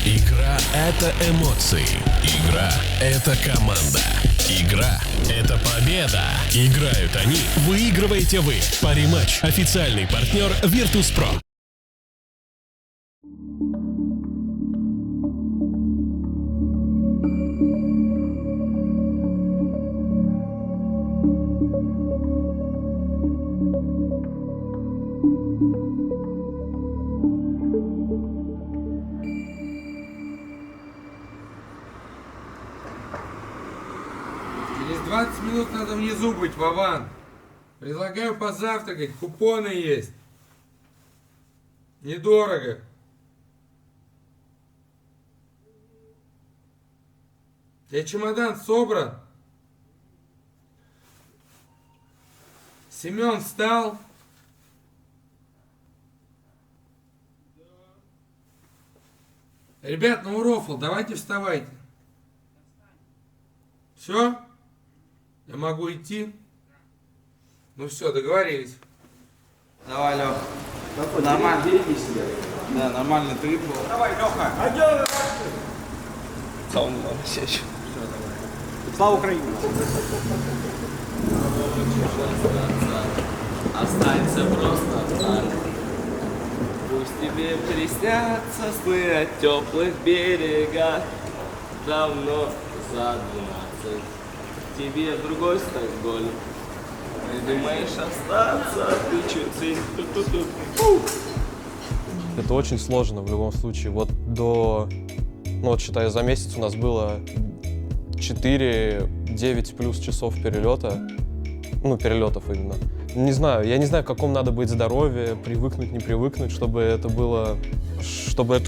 Игра — это эмоции. Игра — это команда. Игра — это победа. Играют они, выигрываете вы. Париматч — официальный партнер Virtus.pro. Через 20 минут надо внизу быть, Вован. Предлагаю позавтракать, купоны есть. Недорого. У тебя чемодан собран? Семен встал? Ребят, ну рофл, давайте вставайте. Все? Я могу идти? Ну все, договорились. Давай, Леха. Нормально. Да, нормально трипл. Давай, Леха. Слава Украине. Останься просто так. Пусть тебе приснятся сны о теплых берегах. Давно за 12. Тебе в другой Стокгольм. Ты думаешь остаться, ты чуть Это очень сложно в любом случае. Вот считай, за месяц у нас было 4-9 плюс часов перелета. Перелетов именно. Не знаю, я не знаю, в каком надо быть здоровье, привыкнуть, не привыкнуть, чтобы это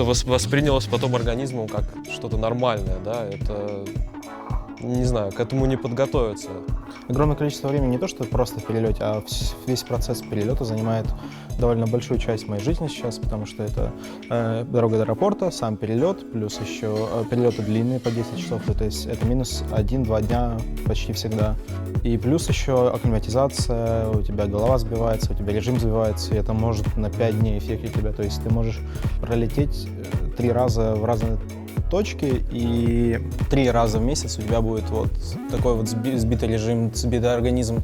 воспринялось потом организмом как что-то нормальное, да, это, не знаю, к этому не подготовиться. Огромное количество времени не то, что просто в перелете, а весь процесс перелета занимает довольно большую часть моей жизни сейчас, потому что это дорога до аэропорта, сам перелет, плюс еще перелеты длинные по 10 часов, то есть это минус 1-2 дня почти всегда. И плюс еще акклиматизация, у тебя голова сбивается, у тебя режим сбивается, и это может на 5 дней эффектить тебя, то есть ты можешь пролететь 3 раза в разные точки, и 3 раза в месяц у тебя будет вот такой вот сбитый режим, сбитый организм.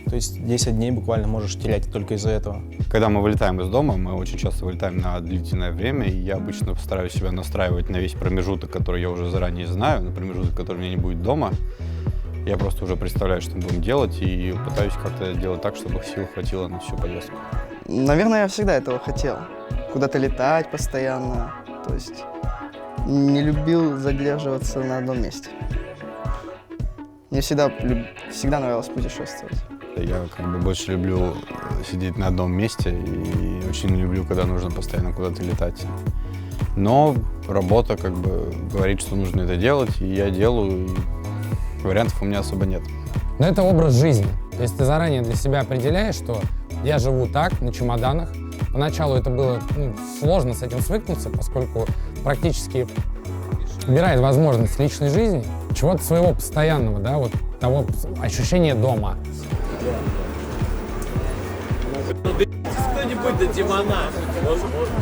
То есть 10 дней буквально можешь терять только из-за этого. Когда мы вылетаем из дома, мы очень часто вылетаем на длительное время, и я обычно постараюсь себя настраивать на весь промежуток, который я уже заранее знаю, на промежуток, который у меня не будет дома. Я просто уже представляю, что мы будем делать, и пытаюсь как-то делать так, чтобы сил хватило на всю поездку. Наверное, я всегда этого хотел. Куда-то летать постоянно, то есть не любил задерживаться на одном месте. Мне всегда нравилось путешествовать. Я больше люблю сидеть на одном месте и очень не люблю, когда нужно постоянно куда-то летать. Но работа говорит, что нужно это делать, и я делаю, и вариантов у меня особо нет. Но это образ жизни. То есть ты заранее для себя определяешь, что я живу так, на чемоданах. Поначалу это было сложно с этим свыкнуться, поскольку практически убирает возможность личной жизни, чего-то своего постоянного, да, вот того ощущения дома. Кто-нибудь до Димона.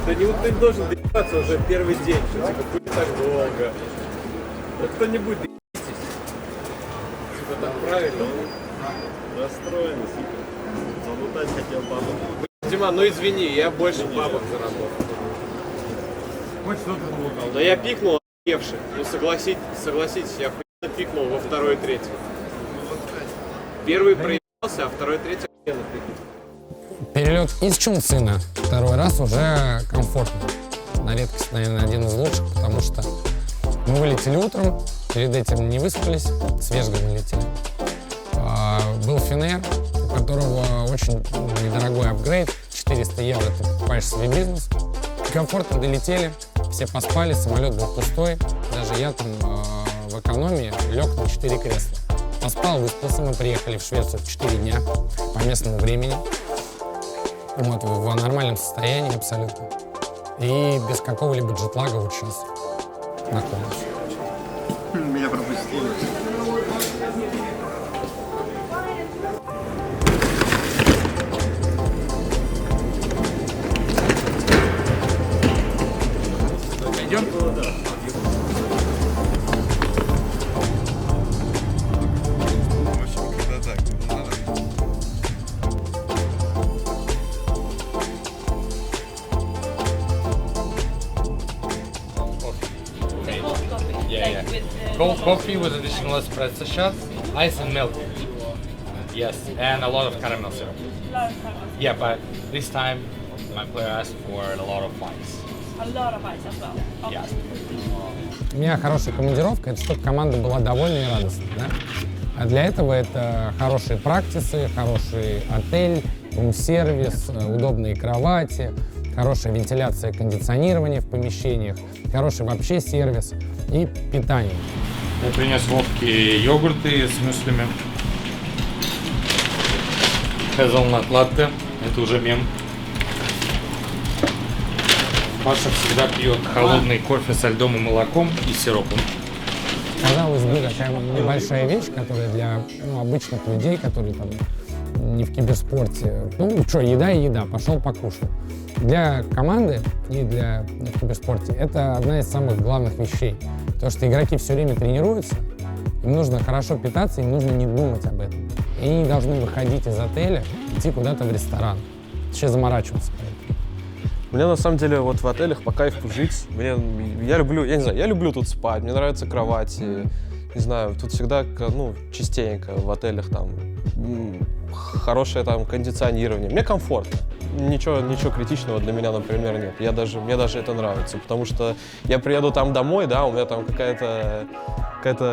Ты должен доебаться уже в первый день, что будет так долго. Вот кто-нибудь доебитесь. Так правильно. Расстроен, залутать хотел бабок. Диман, извини, я больше бабок заработал. Хоть что-то залутал. Но я пикнул, охуевший. Согласитесь, я охуенно пикнул во второй и третий. Первый проебался, а второй и третий охуенно пикнул. Перелет из Чунцина второй раз уже комфортно. На редкость, наверное, один из лучших, потому что мы вылетели утром, перед этим не выспались, с Вежгом летели. Был Finnair, у которого очень недорогой апгрейд, 400 евро ты покупаешь себе бизнес. Комфортно долетели, все поспали, самолет был пустой. Даже я там в экономии лег на 4 кресла. Поспал, выспался, мы приехали в Швецию в 4 дня по местному времени. Вот, в нормальном состоянии абсолютно. И без какого-либо джетлага вот сейчас находимся. Меня пропустили. Идем? Cold coffee with additional espresso shot, ice and milk. Yes, and a lot of caramel syrup. Yeah, but this time my player asked for a lot of ice. A lot of ice as well. Okay. Yeah. У меня хорошая командировка, это чтобы команда была довольна и радостна. Да? А для этого это хорошие практисы, хороший отель, рум-сервис, удобные кровати, хорошая вентиляция, кондиционирование в помещениях, хороший вообще сервис и питание. Я принес Вовке йогурты с мюслями. Hazelnut латте, это уже мем. Паша всегда пьет холодный кофе со льдом и молоком и сиропом. Казалось бы, такая небольшая вещь, которая для обычных людей, которые там не в киберспорте. Ну что, еда и еда, пошел покушал. Для команды и для в киберспорте это одна из самых главных вещей. Потому что игроки все время тренируются, им нужно хорошо питаться, им нужно не думать об этом. И они не должны выходить из отеля, идти куда-то в ресторан. Вообще заморачиваться по этому. Мне на самом деле вот в отелях по кайфу жить. Я люблю, я не знаю, я люблю тут спать, мне нравятся кровати. Не знаю, тут всегда, ну, частенько в отелях там хорошее там кондиционирование. Мне комфортно. Ничего критичного для меня, например, нет. Мне даже это нравится, потому что я приеду там домой, да, у меня там какая-то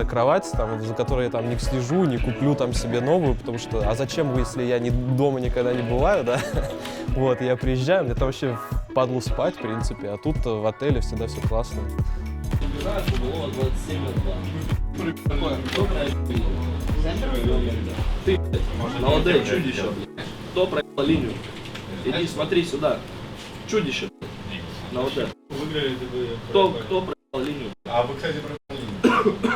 кровать, там, за которой я там не слежу, не куплю там себе новую, потому что, а зачем, если я дома никогда не бываю, да? Вот, я приезжаю, мне там вообще впадлу спать, в принципе, а тут в отеле всегда все классно. Ты, молодое чудище, кто проебал линию? Иди, смотри сюда. Чудище. На вот это. Кто проебал линию? А вы, кстати, проебал линию.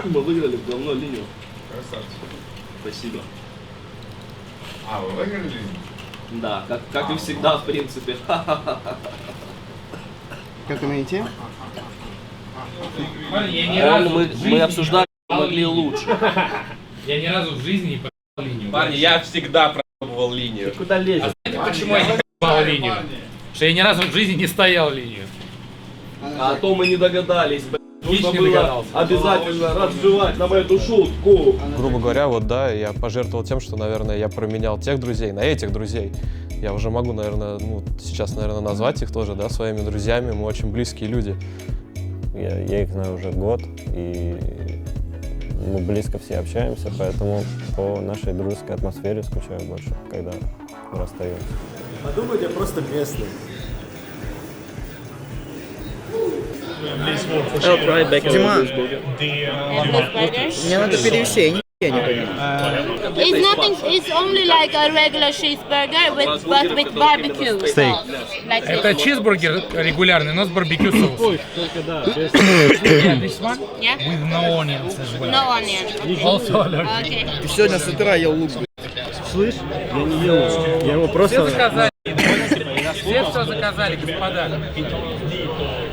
Мы выиграли давно линию. Красавчик. Спасибо. А, вы выиграли линию? Да, как и всегда, в принципе. Как имеете? Мы обсуждали, могли лучше. Я ни разу в жизни не проебал линию. Парни, я всегда пробовал линию. Ты куда лезешь? Почему я не проебал линию? Потому что я ни разу в жизни не стоял линию. А то мы не догадались, нужно не было догадался. обязательно разжевать нам эту шутку. Грубо говоря, вот да, я пожертвовал тем, что, наверное, я променял тех друзей на этих друзей. Я уже могу, наверное, ну, сейчас, наверное, назвать их тоже, да, своими друзьями. Мы очень близкие люди. Я их знаю уже год, и мы близко все общаемся, поэтому по нашей дружеской атмосфере скучаю больше, когда расстаемся. Подумайте, я просто местный. Дима, мне надо перевести, я не понимаю. It's nothing. It's only like a regular cheeseburger but with barbecue. Like Это чизбургер регулярный, но с барбекю соусом. Yeah, this one? Yeah. With no onions as well. No onion. Also allergic. Okay. Ты сегодня с утра ел лук. Слышь, я не ел. Я его просто... Все заказали. Все заказали, господа.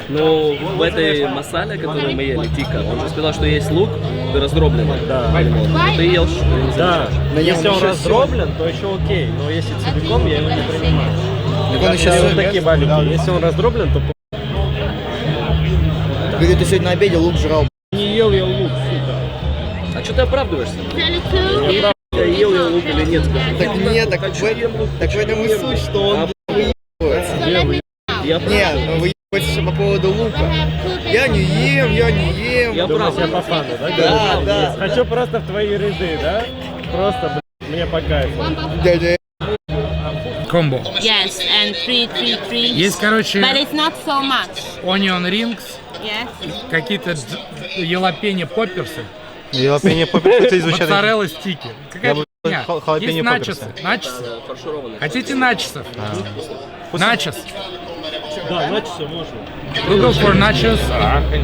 Ну, в этой масале, которую мы ели, тика, он же сказал, что есть лук раздробленный. Да. Ты ел что? Да, но если он раздроблен, то еще окей, но если целиком, я его не принимаю. Он еще Вот такие маленькие. Если он раздроблен, то... Говорит, ты сегодня на обеде лук жрал. Не ел я лук, сука. А что ты оправдываешься? Я ел я лук или нет? Так нет, так в этом и суть, что он выебывается. Нет, выебывается по поводу лука. Я не ем. Я думаю, я по фану, да? Да. Хочу просто в твои ряды, да? Просто, мне по кайфу. Дядя. Комбо. Yes, and three. Есть, короче, But it's not so much. onion rings, Yes. какие-то елапени попперсы, Елапенье поппер звучат. моцарелла стики. Какая-то фигня. халапеньо Есть начосы. Хотите начосов? Начос. Да, начисо можно. Google for nachos.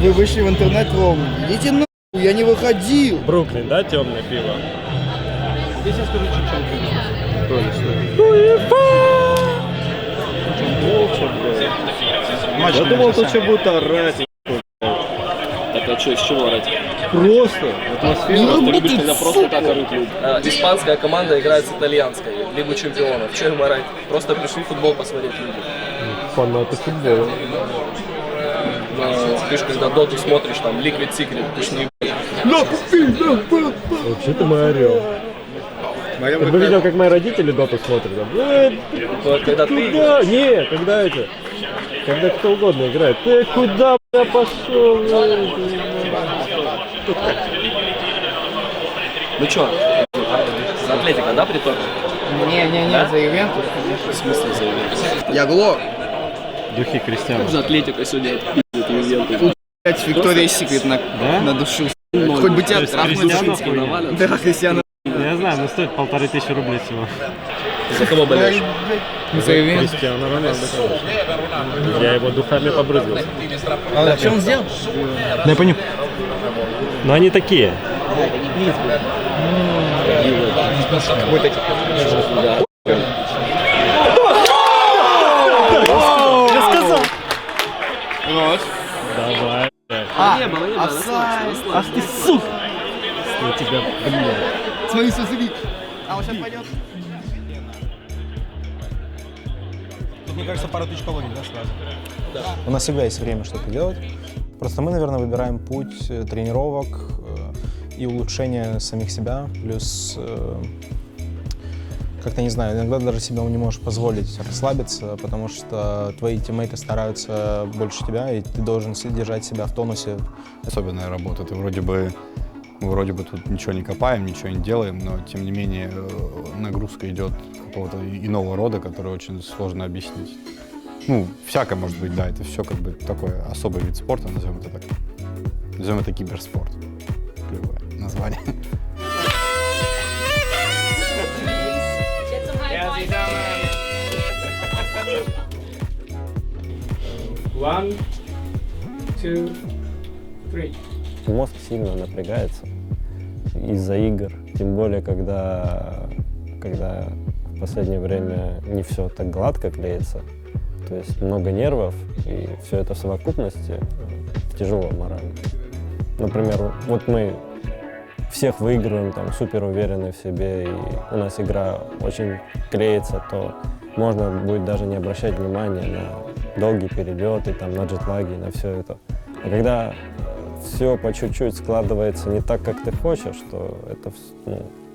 Вы вышли в интернет, Ром. Идите нахуй, я не выходил. Бруклин, да, темное пиво? Здесь я скажу чуть-чуть. Я думал, тут все будут орать. Это что, из чего орать? Просто атмосфера. Ты любишь, когда просто так орут люди. Испанская команда играет с итальянской, Лигу чемпионов. Че им орать? Просто пришли футбол посмотреть люди. Фанаты футбола. Ты ж когда доту смотришь, там, Liquid Secret, ты ж не Вообще ты мой орел. Ты бы видел, как мои родители доту смотрят. Когда ты Куда? Нет, когда это... Когда кто угодно играет. Ты куда, бля, пошел? Ну чё, за Атлетико, да, приток? Не, за Ювентус. В смысле за Ювентус? Я гло. Духи Кристиана. Как же Атлетико сегодня пиздит Ювентус? Виктория Секрет на душу. Хоть бы тебя Кристиано навалят. Да, Кристиано. Я знаю, но стоит 1500 рублей всего. За кого болеешь? За Ювентус. Кристиано Рональдо. Я его духами побрызгал. А что он сделал? Да я понял. Но они такие. Я сказал. Давай. Не было. Ах ты сука. У тебя, блин. Смотри, смотри. А он сейчас пойдет. Мне кажется, пару тысяч колоний, да, сразу? Да. У нас всегда есть время что-то делать. Просто мы, наверное, выбираем путь тренировок и улучшения самих себя. Плюс, как-то, не знаю, иногда даже себе не можешь позволить расслабиться, потому что твои тиммейты стараются больше тебя, и ты должен держать себя в тонусе. Особенная работа. Ты вроде бы тут ничего не копаем, ничего не делаем, но тем не менее нагрузка идет какого-то иного рода, который очень сложно объяснить. Ну, всякое может быть, да, это все как бы такой особый вид спорта, назовем это так. Назовем это киберспорт. Клевое название. One, two, three. Мозг сильно напрягается из-за игр, тем более, когда в последнее время не все так гладко клеится, то есть много нервов, и все это в совокупности тяжело морально. Например, вот мы всех выигрываем, там, супер уверены в себе, и у нас игра очень клеится, то можно будет даже не обращать внимания на долгие перелеты, там, на джетлаги, на все это. А когда все по чуть-чуть складывается не так, как ты хочешь, то это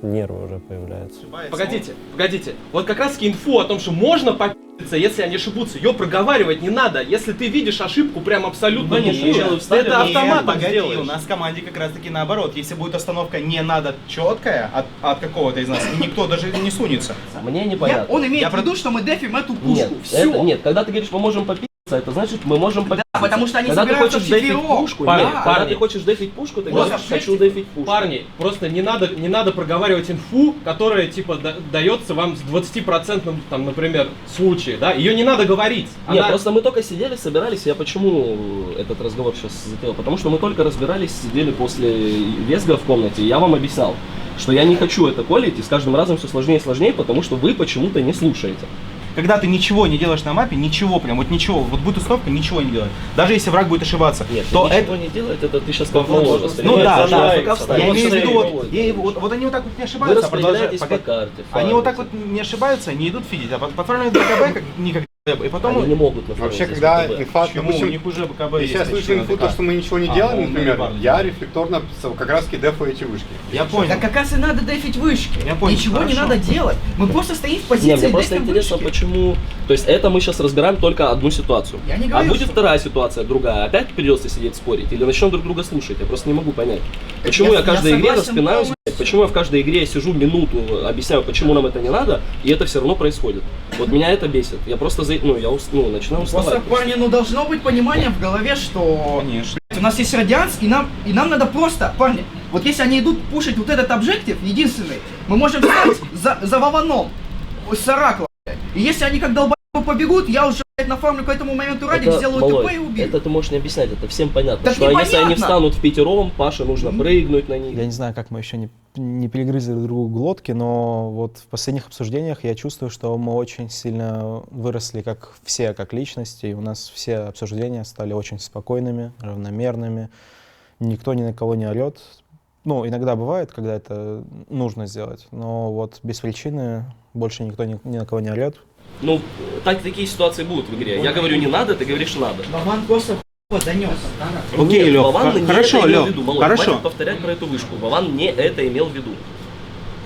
нервы уже появляются. Погодите. Вот как раз инфу о том, что можно попиться, если они ошибутся, ее проговаривать не надо. Если ты видишь ошибку прям абсолютно это автоматом сделаешь. У нас в команде как раз таки наоборот. Если будет остановка не надо четкая от какого-то из нас, никто даже не сунется. Мне непонятно. Он имеет в виду, что мы дефим эту пушку. Нет, когда ты говоришь, мы можем попиться, это значит, мы можем попиться. Да, потому что они когда собираются ты хочешь дефить вчетвером. пушку, Парни, когда ты хочешь дефить пушку, ты говоришь, хочу дефить пушку. Парни, просто не надо проговаривать инфу, которая типа дается вам с 20% там, например, случае, да? Ее не надо говорить. Нет, просто мы только сидели, собирались, я почему этот разговор сейчас затеял? Потому что мы только разбирались, сидели после Весга в комнате, и я вам объяснял, что я не хочу это колить, и с каждым разом все сложнее и сложнее, потому что вы почему-то не слушаете. Когда ты ничего не делаешь на мапе, ничего прям, вот ничего, вот будет установка, ничего не делать. Даже если враг будет ошибаться, нет, то ничего не делать, это ты сейчас как возраст. Ну да, я имею в виду, вот они вот так вот не ошибаются, по карте. Они вот так вот не ошибаются, не идут фидить, а по формуле БКБ как никогда. И потом они не могут вообще, когда инфа, допустим, у них уже БКБ если я слышу инфу, то, что мы ничего не делаем, например, я рефлекторно как раз таки дефаю эти вышки. Я понял. Так как раз и надо дефить вышки. Я понял. Ничего не надо делать. Мы просто стоим в позиции. Мне просто интересно, почему. То есть это мы сейчас разбираем только одну ситуацию. Я не говорю, а будет вторая ситуация, другая. Опять придется сидеть спорить или начнем друг друга слушать. Я просто не могу понять. Почему я в каждой игре распинаюсь, почему я в каждой игре сижу минуту, объясняю, почему нам это не надо, и это все равно происходит. Вот меня это бесит. Я просто начинаю уставать. Просто, парни, должно быть понимание в голове, что у нас есть радианс, и нам надо просто, парни, вот если они идут пушить вот этот объектив, единственный, мы можем встать за Вованом, с Оракла. И если они как долбоебы побегут, я уже нафармлю к этому моменту радик, сделаю ТП и убью. Это ты можешь не объяснять, это всем понятно. Так что если они встанут в пятером, Паше нужно прыгнуть на них. Я не знаю, как мы еще не перегрызли друг другу глотки, но вот в последних обсуждениях я чувствую, что мы очень сильно выросли как все, как личности, и у нас все обсуждения стали очень спокойными, равномерными, никто ни на кого не орет. Ну, иногда бывает, когда это нужно сделать, но вот без причины больше никто ни на кого не орет. Ну, такие ситуации будут в игре. Я говорю не надо, ты говоришь надо. Вован просто донес. Окей, Лёв, Вован не хорошо, это имел Лёв, в виду. Володь, хорошо. хватит повторять про эту вышку. Вован не это имел в виду.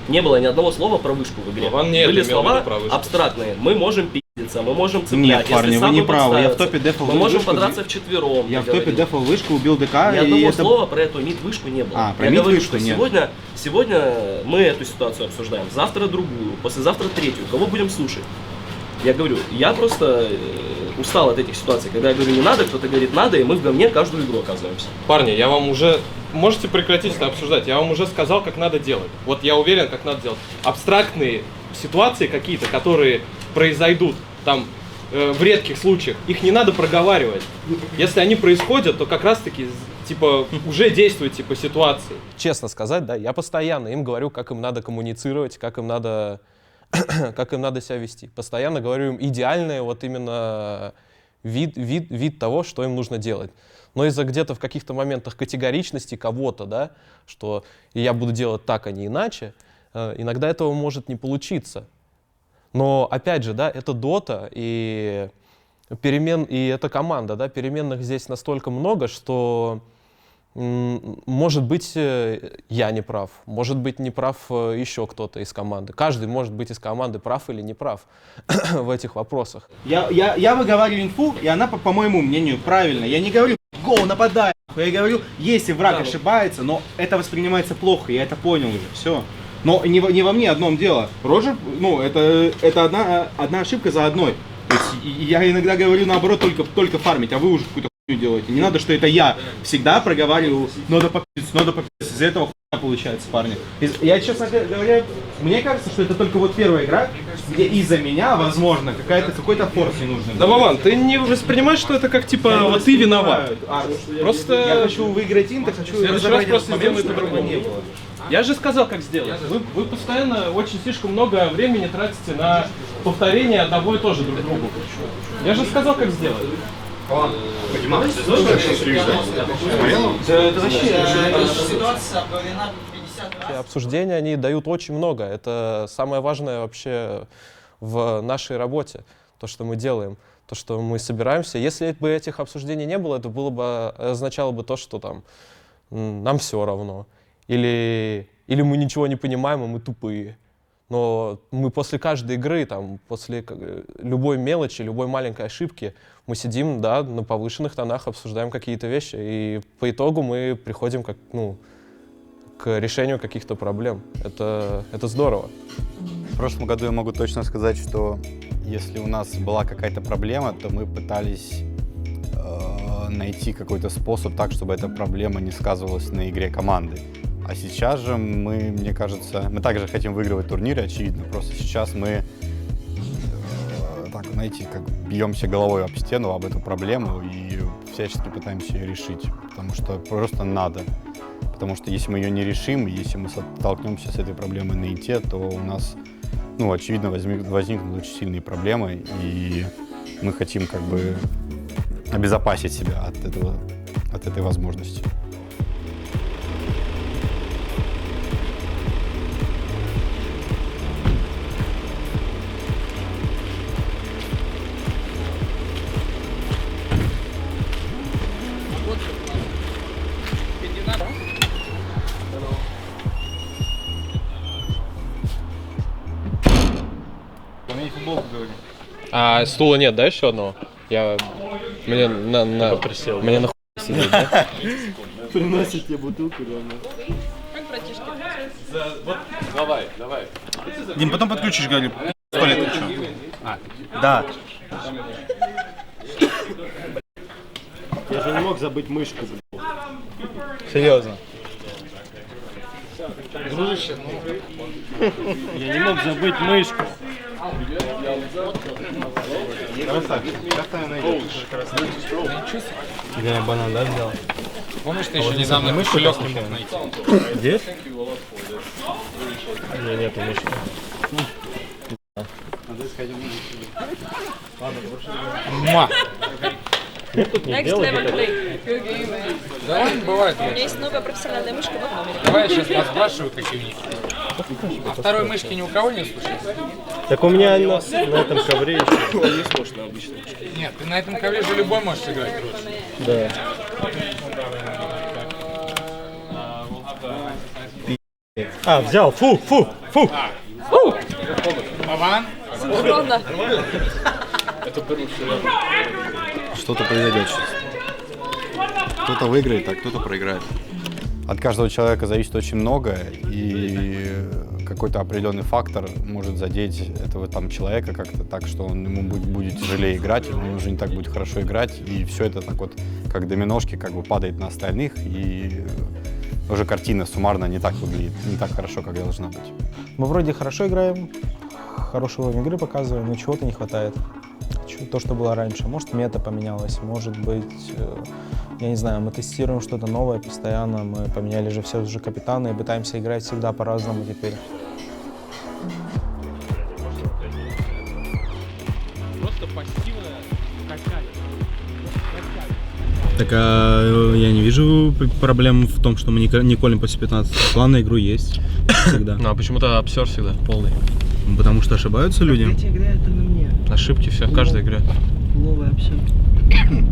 Не было ни одного слова про вышку в игре. Вован не Были это имел в слова виду про вышку. абстрактные. Мы можем пиздиться, мы можем цеплять. Нет, парни, если вы сам не правы. Я в подставится, топе дефал мы можем вышку, подраться вчетвером. Я в топе дефал вышку, убил ДК. Ни одного и это... слова про эту мид-вышку не было. Про Я говорю, мид-вышку что нет. сегодня мы эту ситуацию обсуждаем, завтра другую, послезавтра третью. Кого будем слушать? Я говорю, я просто устал от этих ситуаций, когда я говорю не надо, кто-то говорит надо, и мы в говне каждую игру оказываемся. Парни, я вам уже... Можете прекратить это обсуждать? Я вам уже сказал, как надо делать. Вот я уверен, как надо делать. Абстрактные ситуации какие-то, которые произойдут там в редких случаях, их не надо проговаривать. Если они происходят, то как раз-таки типа уже действуйте по ситуации. Честно сказать, да, я постоянно им говорю, как им надо коммуницировать, как им надо себя вести. Постоянно говорю им идеальный вот именно вид того, что им нужно делать. Но из-за где-то в каких-то моментах категоричности кого-то, да, что я буду делать так, а не иначе, иногда этого может не получиться. Но опять же, да, это Дота и это команда, да, переменных здесь настолько много, что может быть, я не прав, может быть, не прав еще кто-то из команды. Каждый может быть из команды прав или не прав в этих вопросах. Я выговариваю инфу, и она, по моему мнению, правильная. Я не говорю, гоу, нападай. Я говорю, если враг ошибается, но это воспринимается плохо, я это понял уже, все. Но не во мне одном дело. Роджер, это одна ошибка за одной. То есть я иногда говорю наоборот, только фармить, а вы уже какую-то хуйню делаете. Не надо, что это я всегда проговариваю, надо попиться. Из-за этого хуйня получается, парни. Я, честно говоря, мне кажется, что это только вот первая игра, где из-за меня, возможно, какой-то форс не нужен. Да, Вован, ты не воспринимаешь, что это как типа вот ты виноват. Просто я хочу выиграть интер, хочу разобрать этот момент, просто по-другому. не было. Я же сказал, как сделать. Вы постоянно очень слишком много времени тратите на повторение одного и того же друг другу. Я же сказал, как сделать. Обсуждения, они дают очень много. Это самое важное вообще в нашей работе. То, что мы делаем. То, что мы собираемся. Если бы этих обсуждений не было, это означало бы то, что там нам все равно. Или мы ничего не понимаем, и мы тупые. Но мы после каждой игры, там, после любой мелочи, любой маленькой ошибки, мы сидим, да, на повышенных тонах, обсуждаем какие-то вещи, и по итогу мы приходим к решению каких-то проблем. Это здорово. В прошлом году я могу точно сказать, что если у нас была какая-то проблема, то мы пытались найти какой-то способ так, чтобы эта проблема не сказывалась на игре команды. А сейчас же мне кажется, мы также хотим выигрывать турниры, очевидно. Просто сейчас мы, так, знаете, как бьемся головой об стену, об эту проблему и всячески пытаемся ее решить. Потому что просто надо. Потому что если мы ее не решим, если мы столкнемся с этой проблемой на ИТе, то у нас, очевидно, возникнут очень сильные проблемы. И мы хотим как бы обезопасить себя от этой возможности. А стула нет, да, еще одного? Мне нахуй сидеть, да? Приносит тебе бутылку, реально. Давай. Дим, потом подключишь, говорю. Туалет еще. Да. Я же не мог забыть мышку, блин. Серьезно. Дружище, я не мог забыть мышку. Красавчик. Сейчас ты найдешь. Или я банан, да, взял? Помнишь, ты еще недавно кошелек не мог найти? Здесь? Нету мышки. Надо сходить. Ладно, Муа! Next level play. Да, бывает. У меня есть новая профессиональная мышка в номере. Давай я сейчас поспрашиваю, какие у них. А второй мышки ни у кого не слушается? Так у меня на этом ковре еще. Он не сможет на обычной мышке. Нет, ты на этом ковре же любой можешь играть, короче. Да. А, взял, фу. Вован? Синхронно. Что-то произойдет сейчас. Кто-то выиграет, а кто-то проиграет. От каждого человека зависит очень много, и какой-то определенный фактор может задеть этого там человека как-то так, что ему будет тяжелее играть, ему уже не так будет хорошо играть, и все это так вот, как доминошки, как бы падает на остальных, и уже картина суммарно не так выглядит, не так хорошо, как должна быть. Мы вроде хорошо играем, хороший уровень игры показываем, но чего-то не хватает. То, что было раньше. Может, мета поменялась, может быть, я не знаю, мы тестируем что-то новое постоянно, мы поменяли же все уже капитаны и пытаемся играть всегда по-разному теперь. Просто пассивно качать. Так я не вижу проблем в том, что мы не колем после 15. План на игру есть всегда. Ну а почему-то обсер всегда полный? Потому что ошибаются люди. Ошибки все в каждой игре.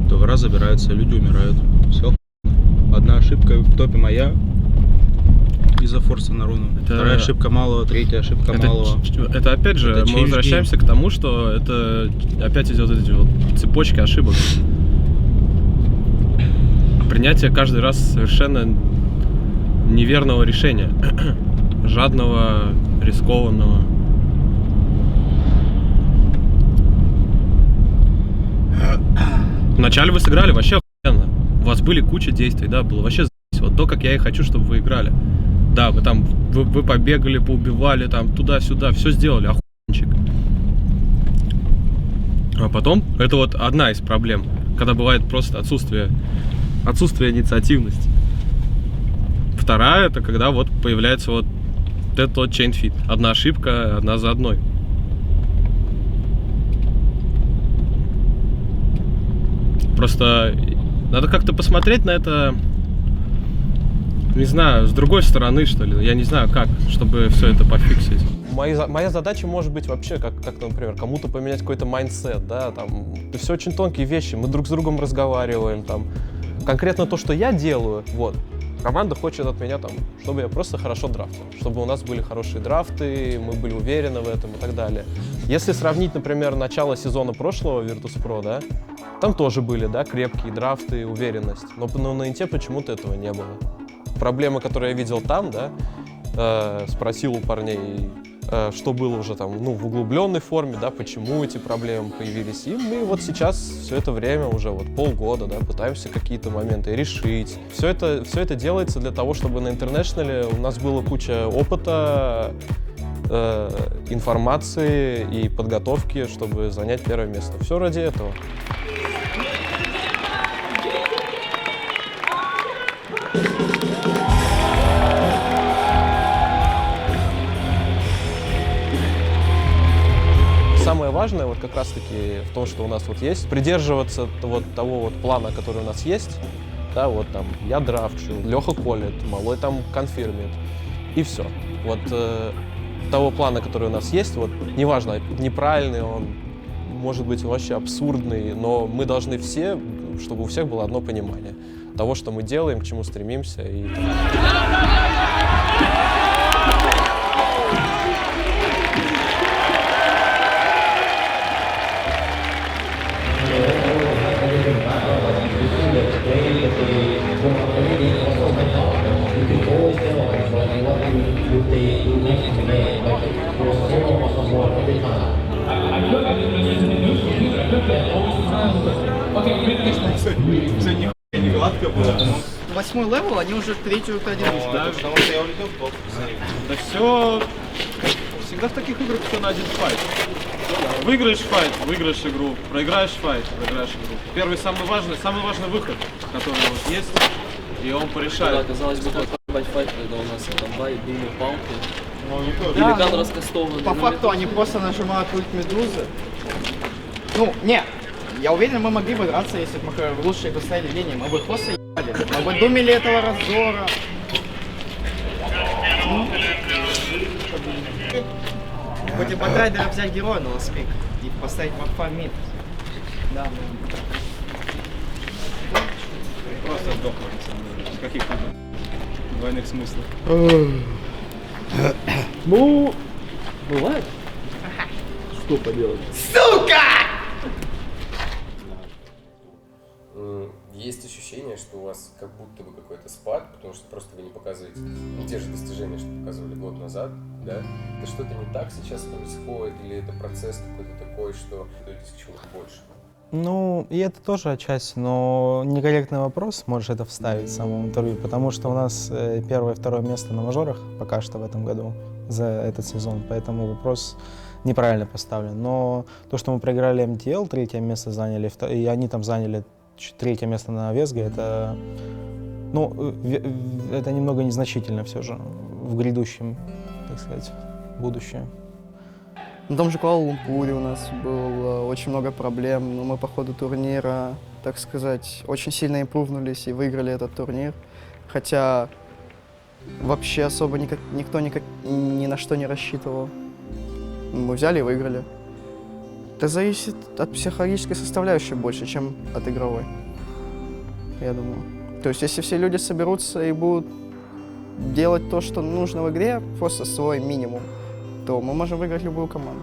Товара забираются, люди умирают. Все. Одна ошибка в топе моя из-за форса на руну. Вторая ошибка малого, третья ошибка малого. Это опять же, мы возвращаемся к тому, что это опять идет эти вот цепочки ошибок. Принятие каждый раз совершенно неверного решения. Жадного, рискованного. Вначале вы сыграли вообще охуенно. У вас были куча действий, да, было вообще за***ь. Вот то, как я и хочу, чтобы вы играли. Да, вы там, вы побегали, поубивали, там, туда-сюда, все сделали, охуенчик. А потом, это вот одна из проблем, когда бывает просто отсутствие инициативности. Вторая, это когда вот появляется вот этот вот чейнфит. Одна ошибка, одна за одной. Просто надо как-то посмотреть на это, не знаю, с другой стороны, что ли. Я не знаю как, чтобы все это пофиксить. Моя задача может быть вообще, как например, кому-то поменять какой-то майндсет, да, там, это все очень тонкие вещи, мы друг с другом разговариваем, там, конкретно то, что я делаю, вот, команда хочет от меня, там, чтобы я просто хорошо драфтил, чтобы у нас были хорошие драфты, мы были уверены в этом и так далее. Если сравнить, например, начало сезона прошлого Virtus.pro, да, там тоже были, да, крепкие драфты, уверенность, но на Инте почему-то этого не было. Проблемы, которые я видел там, да, спросил у парней, что было уже там, ну, в углубленной форме, да, почему эти проблемы появились. И мы вот сейчас все это время, уже вот полгода, да, пытаемся какие-то моменты решить. Все это делается для того, чтобы на интернешнале у нас была куча опыта, информации и подготовки, чтобы занять первое место. Все ради этого. Самое важное вот как раз-таки в том, что у нас вот есть, придерживаться вот того вот плана, который у нас есть. Да, вот там я драфчу, Леха колет, Малой там конфирмит, и все. Вот того плана, который у нас есть, вот неважно, неправильный он, может быть вообще абсурдный, но мы должны все, чтобы у всех было одно понимание того, что мы делаем, к чему стремимся. И Все не гладко было. 8-й левел, они уже 3-ю Т1 вышли, да? Потому что я улетел в топ. да все, всегда в таких играх все на один файт. Выиграешь файт, выиграешь игру, проиграешь файт, проиграешь игру. Первый самый важный выход, который вот есть, и он порешает. Да, казалось бы, как ебать файт, когда у нас комбай, дума, палки. Да, Великан раскастованный. по факту они просто нажимают ульт медузы. Ну, нет. Я уверен, мы могли бы драться, если бы мы в лучшей поставили линии. Мы бы просто ебали Мы бы думали этого раздора. Хоть и Бадрайдера взять героя на ласпик и поставить Макфа мид. Да, Просто сдох, на самом деле. С каких-то двойных смыслов. Ну, бывает. Что поделать? Сука! Есть ощущение, что у вас как будто бы какой-то спад, потому что просто вы не показываете те же достижения, что показывали год назад, да? Это что-то не так сейчас происходит, или это процесс какой-то такой, что идете к чему-то большему? Ну, и это тоже отчасти, но некорректный вопрос, можешь это вставить в самом интервью, потому что у нас первое и второе место на мажорах пока что в этом году за этот сезон, поэтому вопрос неправильно поставлен. Но то, что мы проиграли МТЛ, третье место заняли, и они там заняли третье место на Весге, это, ну, это немного незначительно все же в грядущем, так сказать, будущем. На том же Куала-Лумпуре у нас было очень много проблем, но мы по ходу турнира, так сказать, очень сильно импрувнулись и выиграли этот турнир. Хотя вообще особо никто ни на что не рассчитывал. Мы взяли и выиграли. Это зависит от психологической составляющей больше, чем от игровой, я думаю. То есть если все люди соберутся и будут делать то, что нужно в игре, просто свой минимум, то мы можем выиграть любую команду.